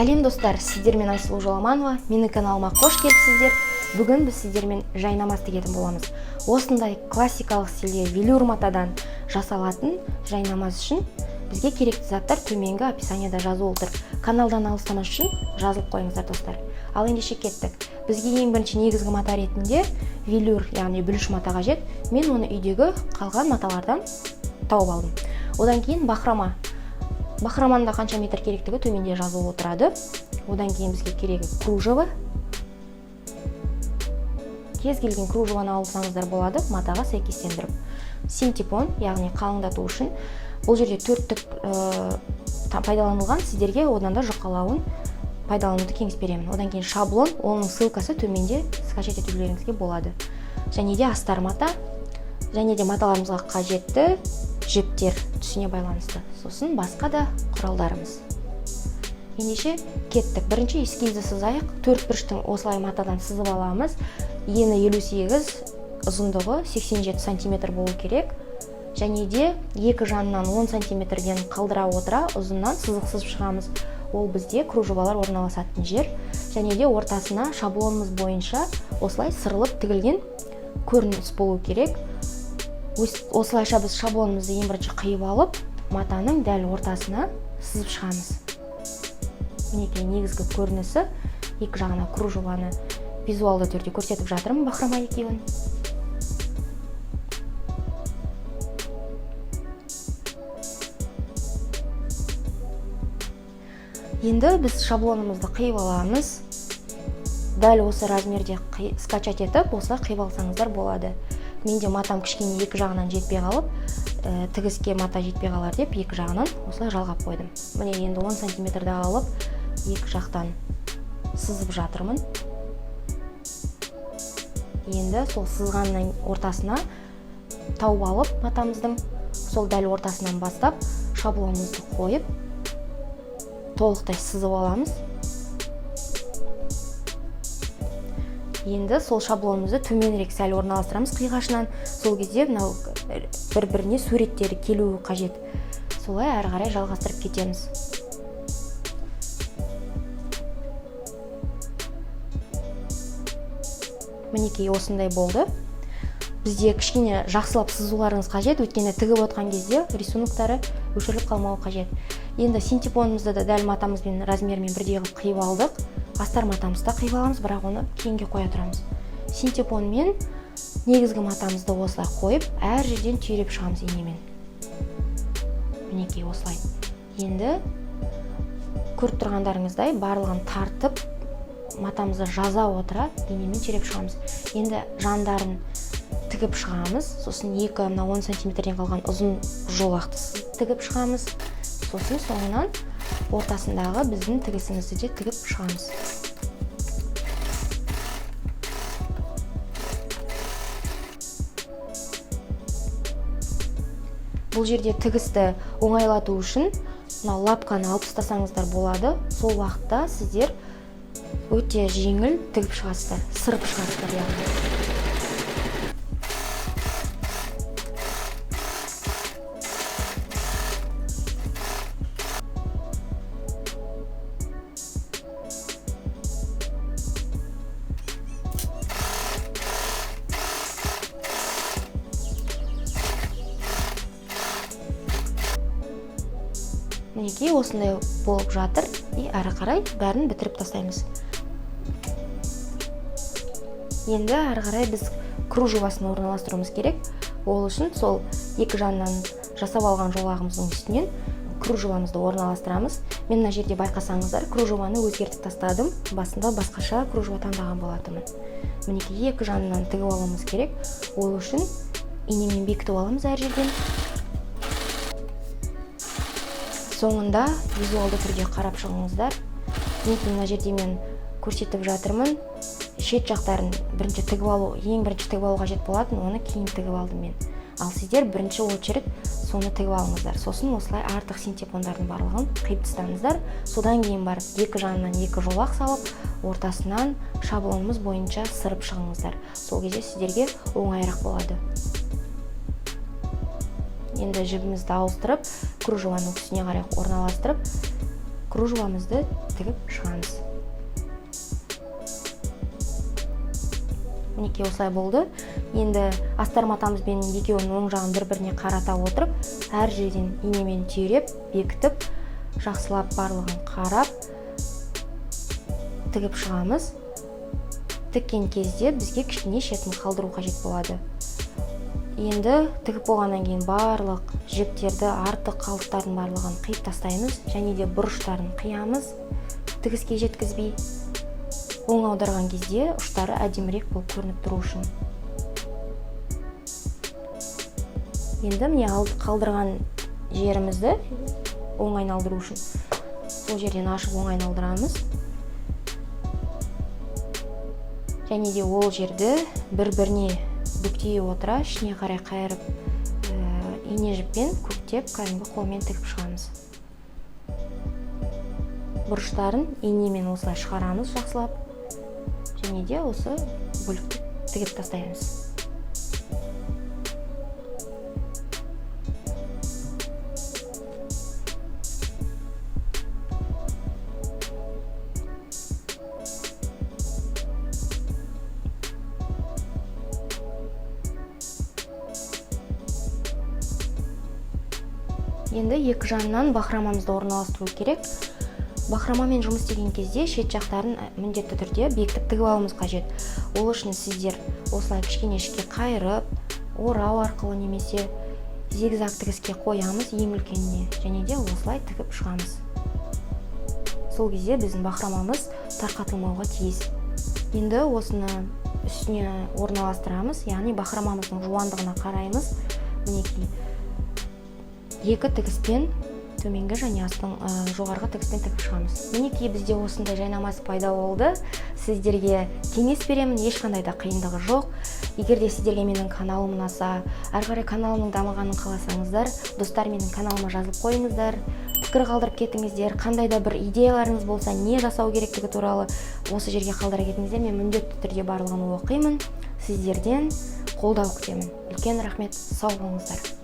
Сәлем достар, сіздермен Айсұлу Жоламанова, менің каналыма қош келіпсіздер. Бүгін біз сіздермен жайнамаз тігетін боламыз. Осындай классикалық стилде велюр матадан жасалатын жайнамаз үшін бізге керекті заттар төменгі описанияда жазылып отыр. Каналдан алыстамас үшін жазылып қойыңыздар достар. Ал ендеше кеттік. Бізге ең бірінші негізгі мата ретінде велюр, яғни бүліш мата қажет. Мен оны үйдегі қалған маталардан тауып алдым. Одан кейін бахрома. Бахроманда қанша метр керектігі төменде жазылып отырады. Одан кейін бізге керегі кружево. Кез келген кружевоны алсаңыздар болады, матаға сәйкестендіріп. Синтепон, яғни қалыңдату үшін. Бұл жерде төрттік пайдаланылған, сіздерге одан да жұқалауын пайдалануды кеңес беремін. Одан кейін шаблон, оның ссылкасы төменде скачать етулеріңізге болады. Және де астар мата, және де маталарымызға қажетті жіптер түсіне байланысты. Сосын басқа да құралдарымыз. Ендеше кеттік. Бірінші эскизді сызайық. 4 бұрыштың осылай матадан сызып аламыз. Ені 58, ұзындығы 87 см болу керек. Және де екі жанынан 10 см-ден қалдыра отыра ұзыннан сызық сызып шығамыз. Ол бізде кружевалар орналасатын жер. Және де ортасына шаблонымыз бойынша осылай сырылып тігілген көрініс болу керек. Осылайша біз шаблонымызды ең бірінші қиып алып, матаның дәл ортасына сызып шығамыз. Мінекей негізгі көрінісі, екі жағына кружеваны визуалды түрде көрсетіп жатырмын, бахрома екеуін. Енді біз шаблонымызды қиып аламыз. Дәл осы размерде скачать етіп, осылай қиып алсаңыздар болады. Менде матам кішкене екі жағынан жетпей қалып, тігіске мата жетпей қалар деп, екі жағынан осылай жалғап қойдым. Міне енді 10 см-ді алып, екі жақтан сызып жатырмын. Енді сол сызғанның ортасына тауып алып матамыздың, сол дәл ортасынан бастап шаблонымызды қойып, толықтай сызып аламыз. Енді сол шаблонымызды төменірек сәл орналастырамыз қиғашынан. Сол кезде бір-біріне суреттері келуі қажет. Солай әрі қарай жалғастырып кетеміз. Мінекей осындай болды. Бізде кішкене жақсылап сызуларыңыз қажет, өйткені тігіп отқан кезде рисунктары өшіріліп қалмауы қажет. Енді синтепонымызды да дәл матамызбен размермен бірдей қылып қиып алдық. Астар матамызды қиып аламыз, бірақ оны кейінге қоя тұрамыз. Синтепонмен негізгі матамызды осылай қойып, әр жерден түйреп шығамыз инемен. Мінекей осылай. Енді көріп тұрғандарыңыздай барлығын тартып, матамызды жаза отыра инемен түйреп шығамыз. Енді жандарын тігіп шығамыз. Сосын 10 см-ден қалған ұзын жолақты тігіп шығамыз. Сосын соңынан ортасындағы біздің тігісімізді де тігіп шығамыз. Бұл жерде тігісті оңайлату үшін лапканы алып тастасаңыздар болады. Сол уақытта сіздер өте жеңіл тігіп шығасыздар, сырып шығасыздар яғни. Мінекей осындай болып жатыр, әрі қарай бәрін бітіріп тастаймыз. Енді әрі қарай біз кружевасын орналастыруымыз керек. Ол үшін сол екі жанынан жасап алған жолағымыздың үстінен кружевамызды орналастырамыз. Мен мына жерде байқасаңыздар, кружеваны өзгертіп тастадым. Басында басқаша кружева таңдаған болатынмын. Мінекей екі жанынан тігіп алуымыз керек. Ол үшін инемен бекітіп аламыз әр жерден. Соңында визуалды түрде қарап шығыңыздар. Мына жерде мен көрсетіп жатырмын. Шет жақтарын бірінші тігіп алу, ең бірінші тігіп алу қажет болатын, оны кейін тігіп алдым мен. Ал сіздер бірінші очередь соны тігіп алыңыздар. Сосын осылай артық синтепондардың барлығын қиып тастаңыздар. Содан кейін барып екі жанынан екі жолақ салып, ортасынан шаблонымыз бойынша сырып шығыңыздар. Сол кезде сіздерге оңайырақ болады. Енді жібімізді ауыстырып, кружеваның үстіне қарай орналастырып, кружевамызды тігіп шығамыз. Мінекей осылай болды. Енді астар матамызбен екеуінің оң жағын бір-біріне қарата отырып, әр жерден инемен түйреп, бекітіп, жақсылап барлығын қарап, тігіп шығамыз. Тіккен кезде бізге кішкене шетін қалдыру қажет болады. Енді тігіп болғаннан кейін барлық жіптерді, артық қалдықтардың барлығын қиып тастаймыз, және де бұрыштарын қиямыз, тігіске жеткізбей. Оң аударған кезде ұштары әдемірек болып көрініп тұру үшін. Енді міне қалдырған жерімізді оң айналдыру үшін сол жерден ашып оң айналдырамыз. Және де ол жерді бір-біріне бүктей отыра, ішіне қарай қайырып, ине жіппен көктеп, кәдімгі қолмен тігіп шығамыз. Бұрыштарын инемен осылай шығарамыз жақсылап. Және де осы бөлікті тігіп тастаймыз. Енді екі жанынан бахромамызды орналастыру керек. Бахромамен жұмыс істеген кезде шет жақтарын міндетті түрде бекітіп тігіп алуымыз қажет. Ол үшін сіздер осылай кішкене ішке қайырып, орау арқылы немесе зигзаг тігіске қоямыз ең үлкеніне, және де осылай тігіп шығамыз. Сол кезде біздің бахромамыз тарқатылмауға тиіс. Енді осыны үстіне орналастырамыз, яғни бахромамыздың жуандығына қараймыз. Мінекей екі тігіспен төменгі және астың жоғарғы тігіспен тігіп шығамыз. Мінекей бізде осындай жайнамасы пайда болды. Сіздерге кеңес беремін, ешқандай да қиындығы жоқ. Егер де сіздерге менің каналым ұнаса, әрі қарай каналымның дамығанын қаласаңыздар, достар, менің каналыма жазылып қойыңыздар. Пікір қалдырып кетіңіздер, қандай да бір идеяларыңыз болса, не жасау керектігі туралы осы жерге қалдыра кетіңіздер. Мен міндетті түрде барлығын оқимын. Сіздерден қолдау күтемін. Үлкен рахмет, сау болыңыздар.